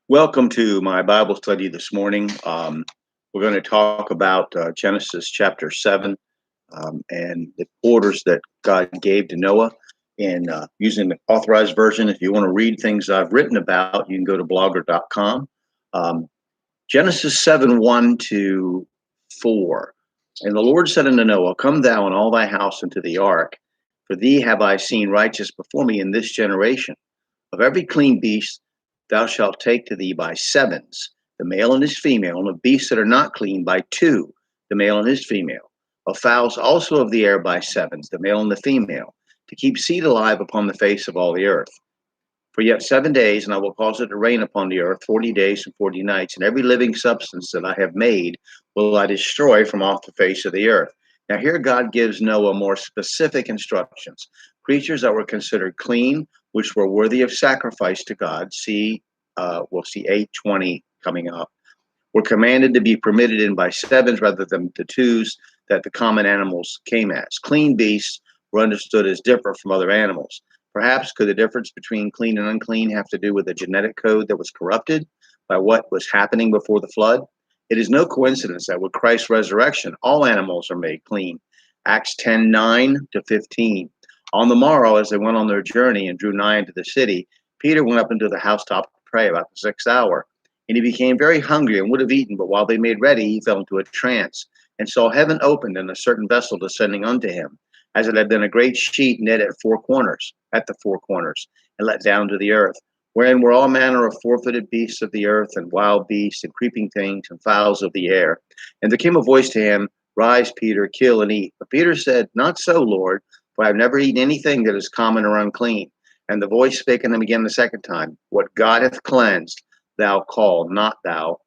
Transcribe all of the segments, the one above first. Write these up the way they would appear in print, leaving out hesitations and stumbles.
Welcome to my Bible study this morning. We're going to talk about Genesis chapter 7 and the orders that God gave to Noah. And using the authorized version, if you want to read things I've written about, you can go to blogger.com. Genesis 7 1 to 4. And the Lord said unto Noah, Come thou and all thy house into the ark, for thee have I seen righteous before me in this generation. Of every clean beast thou shalt take to thee by sevens, the male and his female, and of beasts that are not clean by two, the male and his female. Of fowls also of the air by sevens, the male and the female, to keep seed alive upon the face of all the earth. For yet 7 days, and I will cause it to rain upon the earth 40 days and 40 nights, and every living substance that I have made will I destroy from off the face of the earth. Now here God gives Noah more specific instructions. Creatures that were considered clean, which were worthy of sacrifice to God, we'll see 8:20 coming up, were commanded to be permitted in by sevens rather than the twos that the common animals came as. Clean beasts were understood as different from other animals. Perhaps could the difference between clean and unclean have to do with a genetic code that was corrupted by what was happening before the flood? It is no coincidence that with Christ's resurrection, all animals are made clean. Acts 10:9 to 15. On the morrow, as they went on their journey and drew nigh into the city, Peter went up into the housetop to pray about the 6th hour. And he became very hungry and would have eaten, but while they made ready, he fell into a trance, and saw heaven opened and a certain vessel descending unto him, as it had been a great sheet knit at the four corners, and let down to the earth, wherein were all manner of four-footed beasts of the earth, and wild beasts, and creeping things, and fowls of the air. And there came a voice to him, Rise, Peter, kill and eat. But Peter said, Not so, Lord, for I have never eaten anything that is common or unclean. And the voice spake unto him again the second time, What God hath cleansed, that call not thou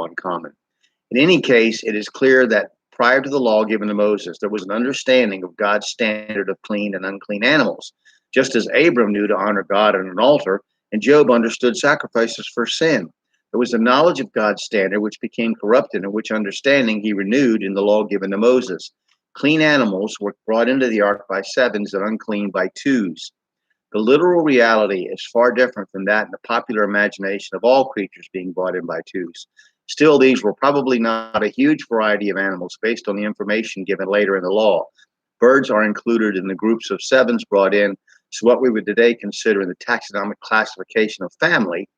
uncommon. In any case, it is clear that prior to the law given to Moses, there was an understanding of God's standard of clean and unclean animals, just as Abram knew to honor God on an altar, and Job understood sacrifices for sin. There was a knowledge of God's standard which became corrupted, and which understanding he renewed in the law given to Moses. Clean animals were brought into the ark by sevens and unclean by twos. The literal reality is far different from that in the popular imagination of all creatures being brought in by twos. Still, these were probably not a huge variety of animals based on the information given later in the law. Birds are included in the groups of sevens brought in, so what we would today consider in the taxonomic classification of family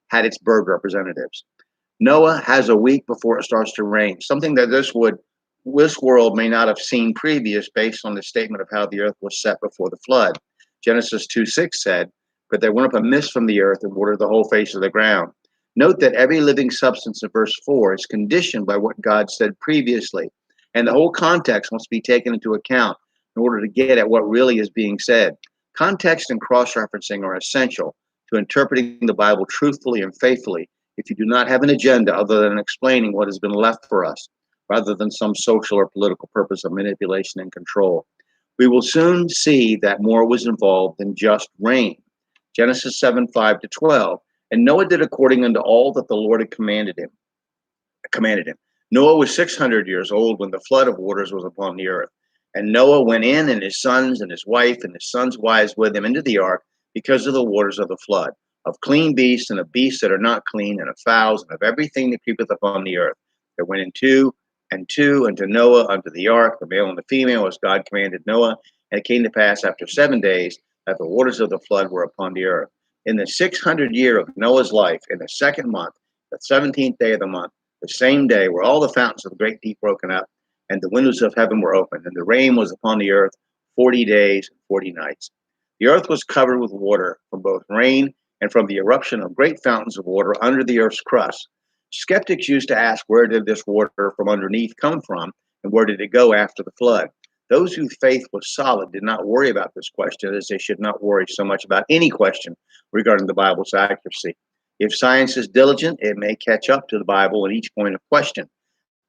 had its bird representatives. Noah has a week before it starts to rain, something that this world may not have seen previous based on the statement of how the earth was set before the flood. Genesis 2:6 said, But there went up a mist from the earth and watered the whole face of the ground. Note that every living substance in verse 4 is conditioned by what God said previously, and the whole context must be taken into account in order to get at what really is being said. Context and cross-referencing are essential to interpreting the Bible truthfully and faithfully if you do not have an agenda other than explaining what has been left for us, rather than some social or political purpose of manipulation and control. We will soon see that more was involved than just rain. Genesis 7:5 to 12. And Noah did according unto all that the Lord had commanded him. Noah was 600 years old when the flood of waters was upon the earth. And Noah went in, and his sons and his wife and his sons' wives with him into the ark because of the waters of the flood, of clean beasts and of beasts that are not clean, and of fowls and of everything that creepeth upon the earth. There went in two unto Noah unto the ark, the male and the female, as God commanded Noah. And it came to pass after 7 days that the waters of the flood were upon the earth. In the 600th year of Noah's life, in the 2nd month, the 17th day of the month, the same day were all the fountains of the great deep broken up, and the windows of heaven were opened, and the rain was upon the earth 40 days and 40 nights. The earth was covered with water from both rain and from the eruption of great fountains of water under the earth's crust. Skeptics used to ask, where did this water from underneath come from, and where did it go after the flood? Those whose faith was solid did not worry about this question, as they should not worry so much about any question regarding the Bible's accuracy. If science is diligent, it may catch up to the Bible at each point of question.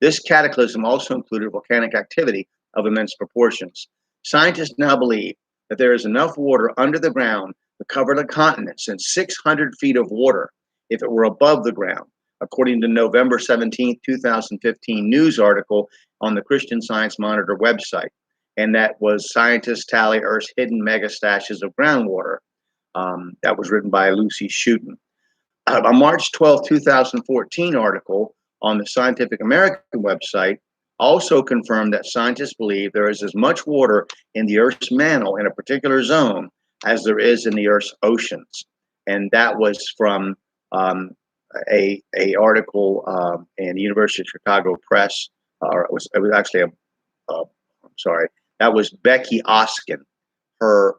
This cataclysm also included volcanic activity of immense proportions. Scientists now believe that there is enough water under the ground to cover the continent, since 600 feet of water, if it were above the ground, according to November 17, 2015 news article on the Christian Science Monitor website. And that was Scientists Tally Earth's Hidden Mega Stashes of Groundwater. That was written by Lucy Schutten. A March 12, 2014 article on the Scientific American website also confirmed that scientists believe there is as much water in the Earth's mantle in a particular zone as there is in the Earth's oceans. And that was from a article in the University of Chicago Press. It was actually I'm sorry, that was Becky Oskin. Her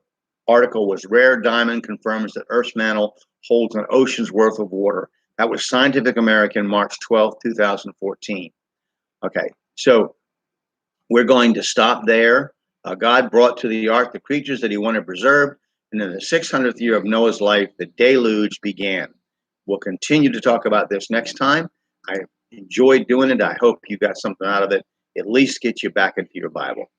article was "Rare Diamond Confirms that Earth's Mantle Holds an Ocean's Worth of Water." That was Scientific American, March 12, 2014. Okay, so we're going to stop there. God brought to the ark the creatures that he wanted preserved, and in the 600th year of Noah's life, the deluge began. We'll continue to talk about this next time. I enjoyed doing it. I hope you got something out of it. At least get you back into your Bible.